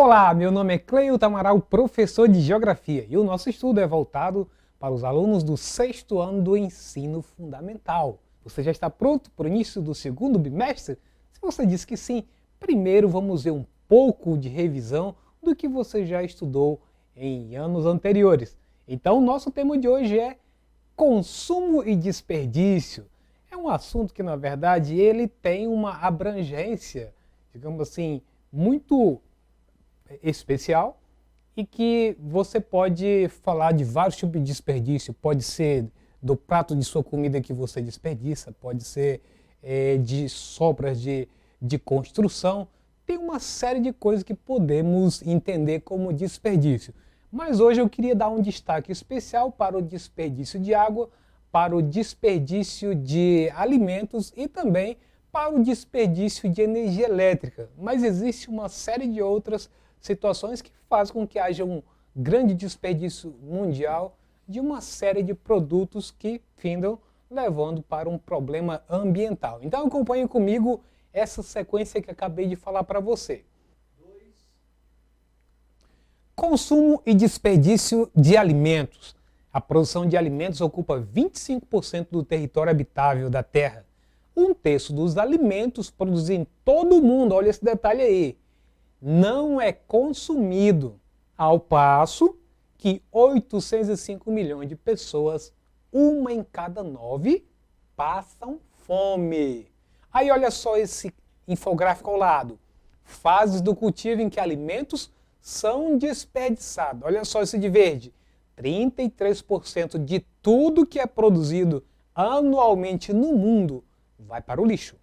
Olá, meu nome é Cleilton Amaral, professor de Geografia, e o nosso estudo é voltado para os alunos do 6º ano do ensino fundamental. Você já está pronto para o início do segundo bimestre? Se você disse que sim, primeiro vamos ver um pouco de revisão do que você já estudou em anos anteriores. Então, o nosso tema de hoje é consumo e desperdício. É um assunto que, na verdade, ele tem uma abrangência, digamos assim, muito especial e que você pode falar de vários tipos de desperdício. Pode ser do prato de sua comida que você desperdiça, pode ser de sobras de construção. Tem uma série de coisas que podemos entender como desperdício. Mas hoje eu queria dar um destaque especial para o desperdício de água, para o desperdício de alimentos e também para o desperdício de energia elétrica. Mas existe uma série de outras situações que fazem com que haja um grande desperdício mundial de uma série de produtos que findam levando para um problema ambiental. Então acompanhe comigo essa sequência que acabei de falar para você. Consumo e desperdício de alimentos. A produção de alimentos ocupa 25% do território habitável da Terra. 1/3 dos alimentos produzidos em todo o mundo, olha esse detalhe aí, não é consumido, ao passo que 805 milhões de pessoas, 1 em cada 9, passam fome. Aí olha só esse infográfico ao lado. Fases do cultivo em que alimentos são desperdiçados. Olha só esse de verde. 33% de tudo que é produzido anualmente no mundo vai para o lixo.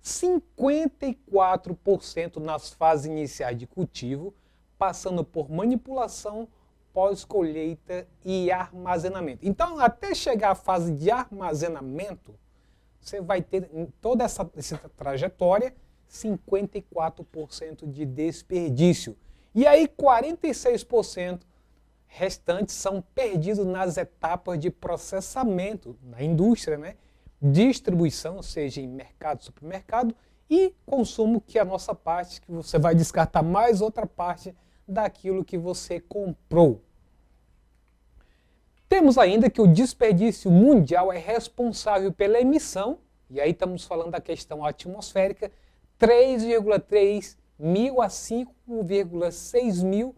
54% nas fases iniciais de cultivo, passando por manipulação, pós-colheita e armazenamento. Então, até chegar à fase de armazenamento, você vai ter em toda essa trajetória 54% de desperdício. E aí 46% restantes são perdidos nas etapas de processamento, na indústria, né? Distribuição, seja em mercado, supermercado, e consumo, que é a nossa parte, que você vai descartar mais outra parte daquilo que você comprou. Temos ainda que o desperdício mundial é responsável pela emissão, e aí estamos falando da questão atmosférica, 3,3 mil a 5,6 mil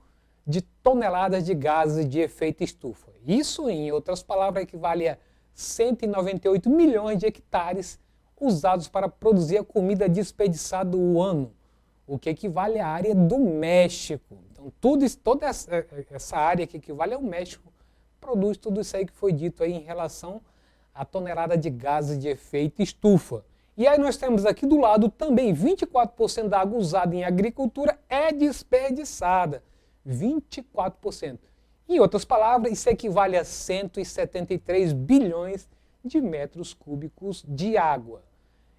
de toneladas de gases de efeito estufa. Isso, em outras palavras, equivale a 198 milhões de hectares usados para produzir a comida desperdiçada do ano, o que equivale à área do México. Então, toda essa área que equivale ao México produz tudo isso aí que foi dito aí em relação à tonelada de gases de efeito estufa. E aí nós temos aqui do lado também 24% da água usada em agricultura é desperdiçada. 24%. Em outras palavras, isso equivale a 173 bilhões de metros cúbicos de água.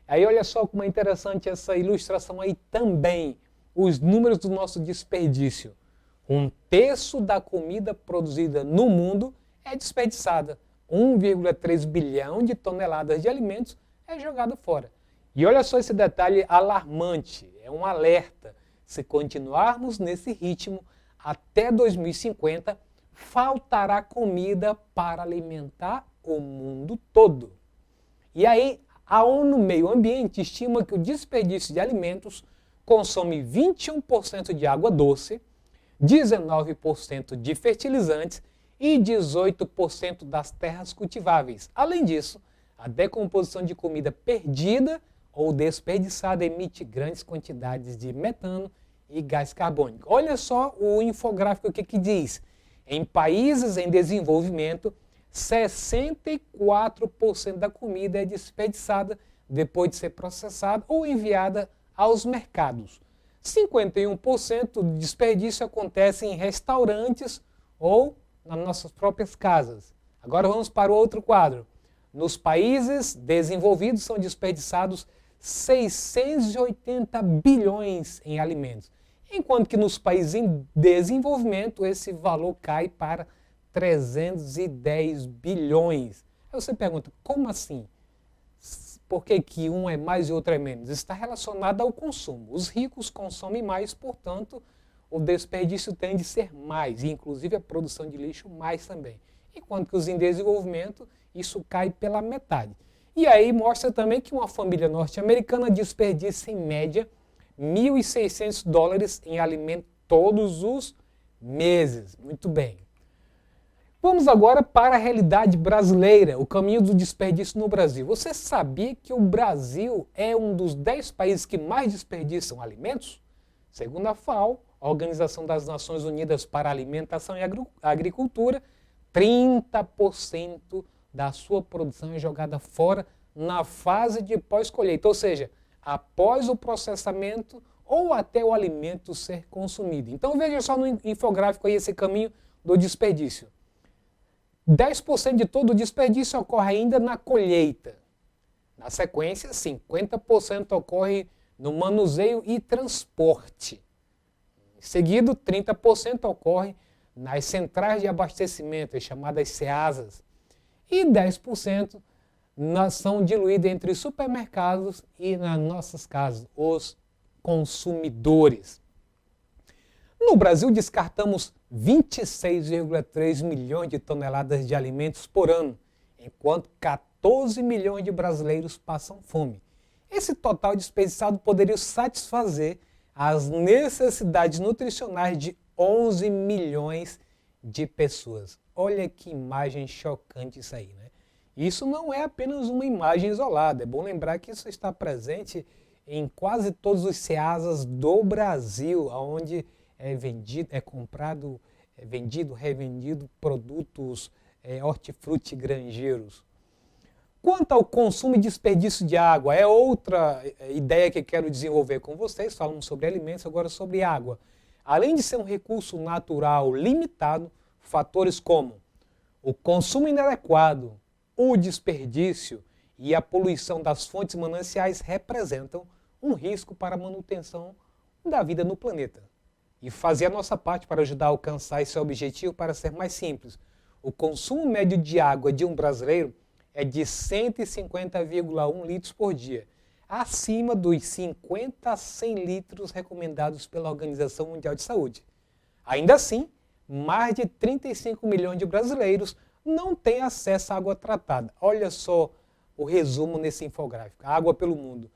Aí olha só como é interessante essa ilustração aí também. Os números do nosso desperdício. 1/3 da comida produzida no mundo é desperdiçada. 1,3 bilhão de toneladas de alimentos é jogado fora. E olha só esse detalhe alarmante, é um alerta. Se continuarmos nesse ritmo, até 2050, faltará comida para alimentar o mundo todo. E aí, a ONU Meio Ambiente estima que o desperdício de alimentos consome 21% de água doce, 19% de fertilizantes e 18% das terras cultiváveis. Além disso, a decomposição de comida perdida ou desperdiçada emite grandes quantidades de metano e gás carbônico. Olha só o infográfico que diz. Em países em desenvolvimento, 64% da comida é desperdiçada depois de ser processada ou enviada aos mercados. 51% do desperdício acontece em restaurantes ou nas nossas próprias casas. Agora vamos para o outro quadro. Nos países desenvolvidos são desperdiçados 680 bilhões em alimentos, enquanto que nos países em desenvolvimento esse valor cai para 310 bilhões. Aí você pergunta, como assim? Por que um é mais e outro é menos? Está relacionado ao consumo. Os ricos consomem mais, portanto, o desperdício tende a ser mais, e inclusive a produção de lixo mais também. Enquanto que os em desenvolvimento, isso cai pela metade. E aí mostra também que uma família norte-americana desperdiça em média $1.600 em alimento todos os meses. Muito bem. Vamos agora para a realidade brasileira, o caminho do desperdício no Brasil. Você sabia que o Brasil é um dos 10 países que mais desperdiçam alimentos? Segundo a FAO, a Organização das Nações Unidas para a Alimentação e Agricultura, 30% da sua produção é jogada fora na fase de pós-colheita, ou seja, após o processamento ou até o alimento ser consumido. Então veja só no infográfico aí esse caminho do desperdício. 10% de todo o desperdício ocorre ainda na colheita. Na sequência, 50% ocorre no manuseio e transporte. Em seguida, 30% ocorre nas centrais de abastecimento, as chamadas CEASAs. E 10% são diluídos entre supermercados e nas nossas casas, os consumidores. No Brasil, descartamos 26,3 milhões de toneladas de alimentos por ano, enquanto 14 milhões de brasileiros passam fome. Esse total desperdiçado poderia satisfazer as necessidades nutricionais de 11 milhões de pessoas. Olha que imagem chocante isso aí, né? Isso não é apenas uma imagem isolada. É bom lembrar que isso está presente em quase todos os CEASAs do Brasil, onde é vendido, revendido produtos hortifruti granjeiros. Quanto ao consumo e desperdício de água, é outra ideia que quero desenvolver com vocês. Falamos sobre alimentos, agora sobre água. Além de ser um recurso natural limitado, fatores como o consumo inadequado, o desperdício e a poluição das fontes mananciais representam um risco para a manutenção da vida no planeta. E fazer a nossa parte para ajudar a alcançar esse objetivo para ser mais simples. O consumo médio de água de um brasileiro é de 150,1 litros por dia, acima dos 50 a 100 litros recomendados pela Organização Mundial de Saúde. Ainda assim, mais de 35 milhões de brasileiros não têm acesso à água tratada. Olha só o resumo nesse infográfico. Água pelo mundo.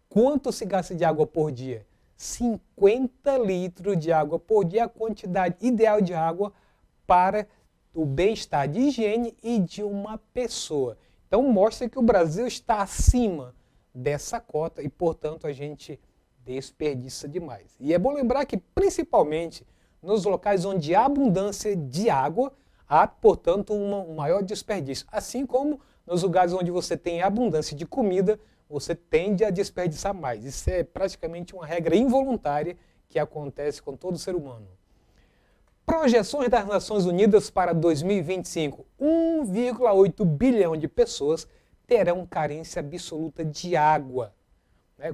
Quanto se gasta de água por dia? 50 litros de água por dia, a quantidade ideal de água para o bem-estar de higiene e de uma pessoa. Então mostra que o Brasil está acima dessa cota e, portanto, a gente desperdiça demais. E é bom lembrar que, principalmente nos locais onde há abundância de água, há, portanto, um maior desperdício. Assim como nos lugares onde você tem abundância de comida, você tende a desperdiçar mais. Isso é praticamente uma regra involuntária que acontece com todo ser humano. Projeções das Nações Unidas para 2025. 1,8 bilhão de pessoas terão carência absoluta de água.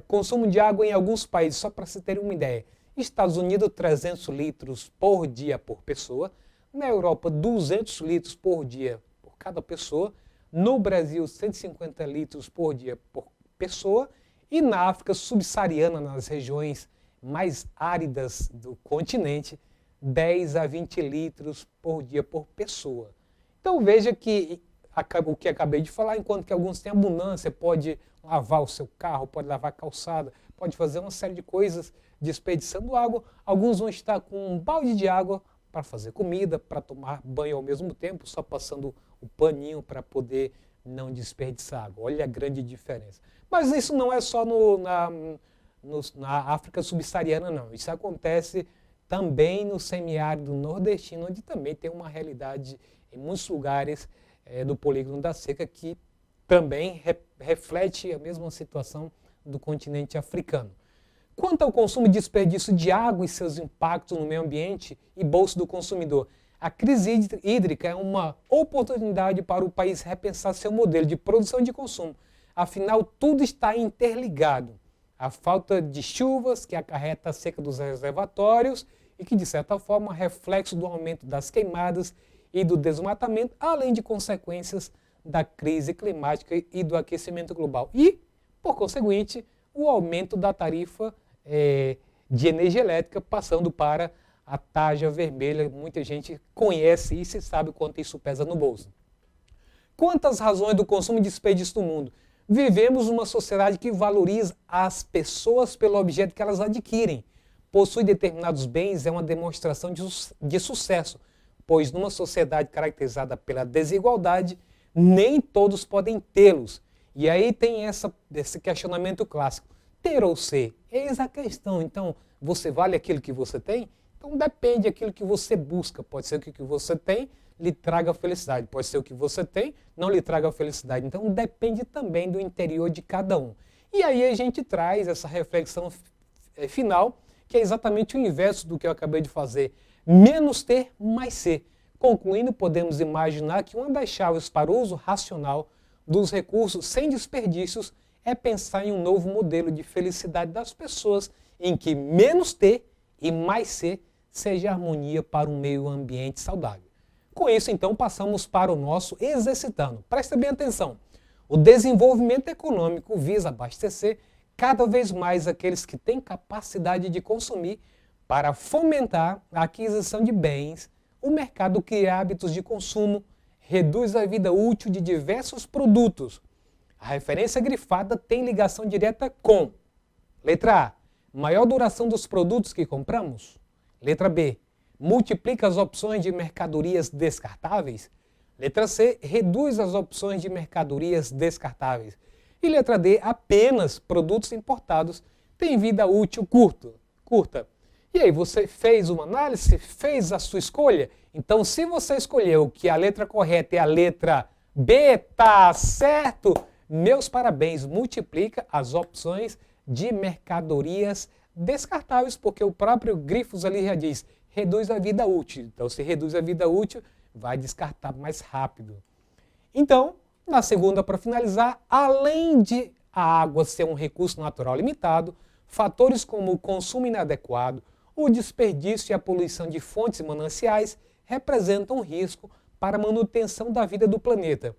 Consumo de água em alguns países, só para se ter uma ideia. Estados Unidos, 300 litros por dia por pessoa. Na Europa, 200 litros por dia por cada pessoa. No Brasil, 150 litros por dia por pessoa. E na África subsaariana, nas regiões mais áridas do continente, 10 a 20 litros por dia por pessoa. Então veja que o que acabei de falar, enquanto que alguns têm abundância, pode lavar o seu carro, pode lavar a calçada, pode fazer uma série de coisas desperdiçando água, alguns vão estar com um balde de água para fazer comida, para tomar banho ao mesmo tempo, só passando o paninho para poder não desperdiçar água. Olha a grande diferença. Mas isso não é só na África subsaariana, não. Isso acontece também no semiárido nordestino, onde também tem uma realidade em muitos lugares do polígono da seca que também reflete a mesma situação do continente africano. Quanto ao consumo e desperdício de água e seus impactos no meio ambiente e bolso do consumidor, a crise hídrica é uma oportunidade para o país repensar seu modelo de produção e de consumo. Afinal, tudo está interligado. A falta de chuvas, que acarreta a seca dos reservatórios e que, de certa forma, é reflexo do aumento das queimadas e do desmatamento, além de consequências da crise climática e do aquecimento global. E, por conseguinte, o aumento da tarifa de energia elétrica, passando para a tarja vermelha. Muita gente conhece isso e sabe o quanto isso pesa no bolso. Quantas razões do consumo e desperdício do mundo? Vivemos uma sociedade que valoriza as pessoas pelo objeto que elas adquirem. Possuir determinados bens é uma demonstração de sucesso, pois numa sociedade caracterizada pela desigualdade, nem todos podem tê-los. E aí tem esse questionamento clássico. Ter ou ser? Eis a questão. Então, você vale aquilo que você tem? Então depende daquilo que você busca. Pode ser que o que você tem lhe traga felicidade. Pode ser o que você tem não lhe traga felicidade. Então depende também do interior de cada um. E aí a gente traz essa reflexão final, que é exatamente o inverso do que eu acabei de fazer. Menos ter, mais ser. Concluindo, podemos imaginar que uma das chaves para o uso racional dos recursos sem desperdícios é pensar em um novo modelo de felicidade das pessoas, em que menos ter e mais ser seja harmonia para um meio ambiente saudável. Com isso, então, passamos para o nosso exercitando. Presta bem atenção. O desenvolvimento econômico visa abastecer cada vez mais aqueles que têm capacidade de consumir para fomentar a aquisição de bens. O mercado cria hábitos de consumo, reduz a vida útil de diversos produtos. A referência grifada tem ligação direta com: letra A, maior duração dos produtos que compramos. Letra B, multiplica as opções de mercadorias descartáveis. Letra C, reduz as opções de mercadorias descartáveis. E letra D, apenas produtos importados têm vida útil curta. E aí, você fez uma análise? Fez a sua escolha? Então, se você escolheu que a letra correta é a letra B, tá certo? Meus parabéns, multiplica as opções de mercadorias descartáveis, porque o próprio Grifos ali já diz, reduz a vida útil. Então, se reduz a vida útil, vai descartar mais rápido. Então, na segunda, para finalizar, além de a água ser um recurso natural limitado, fatores como o consumo inadequado, o desperdício e a poluição de fontes e mananciais representam um risco para a manutenção da vida do planeta.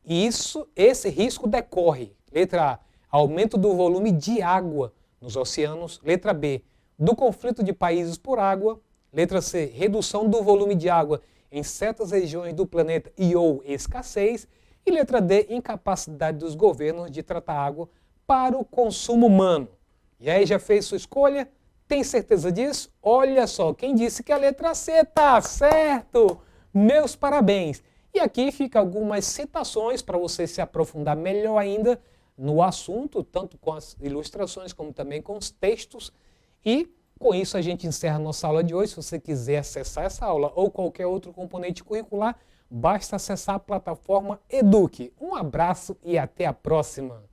E esse risco decorre, letra A, aumento do volume de água nos oceanos, letra B, do conflito de países por água, letra C, redução do volume de água em certas regiões do planeta e ou escassez, e letra D, incapacidade dos governos de tratar água para o consumo humano. E aí, já fez sua escolha? Tem certeza disso? Olha só, quem disse que a letra C tá certo? Meus parabéns! E aqui fica algumas citações para você se aprofundar melhor ainda no assunto, tanto com as ilustrações como também com os textos. E com isso a gente encerra a nossa aula de hoje. Se você quiser acessar essa aula ou qualquer outro componente curricular, basta acessar a plataforma Eduque. Um abraço e até a próxima!